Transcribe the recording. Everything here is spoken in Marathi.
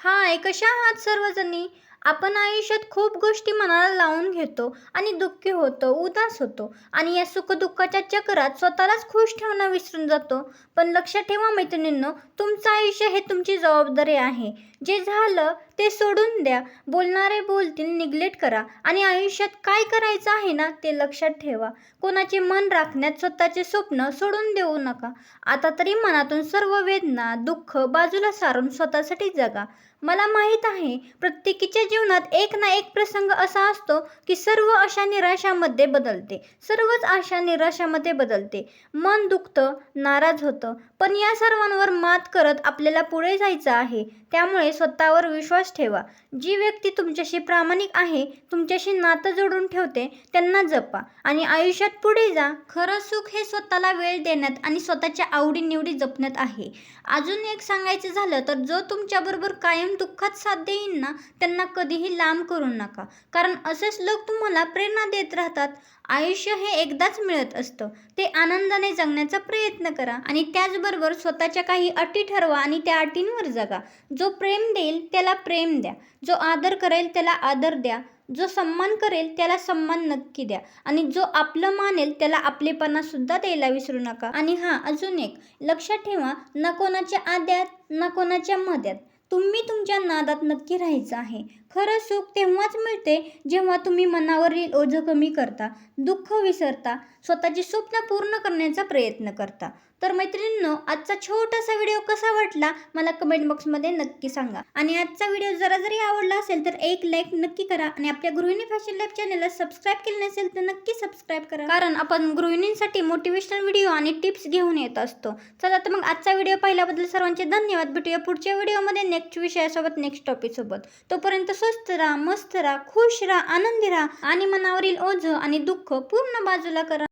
हाय, कशा आहात सर्वजणी? आपण आयुष्यात खूप गोष्टी मनाला लावून घेतो आणि दुःखी होतो, उदास होतो आणि या सुखदुःखाच्या चक्रात स्वतःलाच खुश ठेवणं विसरून जातो. पण लक्षात ठेवा मैत्रिणींनो, तुमचं आयुष्य हे तुमची जबाबदारी आहे. जे झालं ते सोडून द्या. बोलणारे बोलतील, निग्लेक्ट करा आणि आयुष्यात काय करायचं आहे ना ते लक्षात ठेवा. कोणाचे मन राखण्यात स्वतःचे स्वप्न सोडून देऊ नका. आता तरी मनातून सर्व वेदना, दुःख बाजूला सारून स्वतःसाठी जगा. मला माहीत आहे, प्रत्येकीच्या जीवनात एक ना एक प्रसंग असा असतो की सर्व आशा निराशामध्ये बदलते. सर्वच आशा निराशामध्ये बदलते. मन दुखतं, नाराज होतं, पण या सर्वांवर मात करत आपल्याला पुढे जायचं आहे. त्यामुळे स्वतःवर विश्वास ठेवा. जी व्यक्ती तुमच्याशी प्रामाणिक आहे, तुमच्याशी नातं जोडून ठेवते, त्यांना जपा आणि आयुष्यात पुढे जा. खरं सुख हे स्वतःला वेळ देण्यात आणि स्वतःच्या आवडीनिवडी जपण्यात आहे. अजून एक सांगायचं झालं तर जो तुमच्याबरोबर कायम दुःखात साथ देईन ना, त्यांना कधीही लांब करू नका. कारण असेच लोक तुम्हाला प्रेरणा देत राहतात. आयुष्य हे एकदाच मिळत असतं. ते आनंदाने जगण्याचा प्रयत्न करा आणि त्याचबरोबर स्वतःच्या काही अटी ठरवा आणि त्या अटींवर जगा. जो प्रेम देईल त्याला प्रेम द्या. जो आदर करेल त्याला आदर द्या. जो सन्मान करेल त्याला सन्मान नक्की द्या आणि जो आपलं मानेल त्याला आपलेपणा सुद्धा द्यायला विसरू नका. आणि हां, अजून एक लक्षात ठेवा, ना कोणाच्या आद्यात ना कोणाच्या मध्यात. तुम्ही तुमच्या नादात नक्की राहायचं आहे. खरं सुख तेव्हाच मिळते जेव्हा तुम्ही मनावरील ओझं कमी करता, दुःख विसरता, स्वतःची स्वप्न पूर्ण करण्याचा प्रयत्न करता. तर मैत्रिणींनो, आजचा छोटासा व्हिडिओ कसा वाटला मला कमेंट बॉक्समध्ये नक्की सांगा. आणि आजचा व्हिडिओ जरा जरी आवडला असेल तर एक लाईक नक्की करा आणि आपल्या गृहिणी फॅशन लाईफ चॅनलला सबस्क्राईब केले नसेल तर नक्की सबस्क्राईब करा. कारण आपण गृहिणींसाठी मोटिवेशनल व्हिडिओ आणि टिप्स घेऊन येत असतो. चला तर मग आजचा व्हिडिओ पाहिल्याबद्दल सर्वांचे धन्यवाद. भेटूया पुढच्या व्हिडिओमध्ये नेक्स्ट विषयासोबत, नेक्स्ट टॉपिकसोबत. तोपर्यंत स्वस्त राहा, मस्त राहा, खुश राहा, आनंदी राहा आणि मनावरील ओझं आणि दुःख पूर्ण बाजूला करा.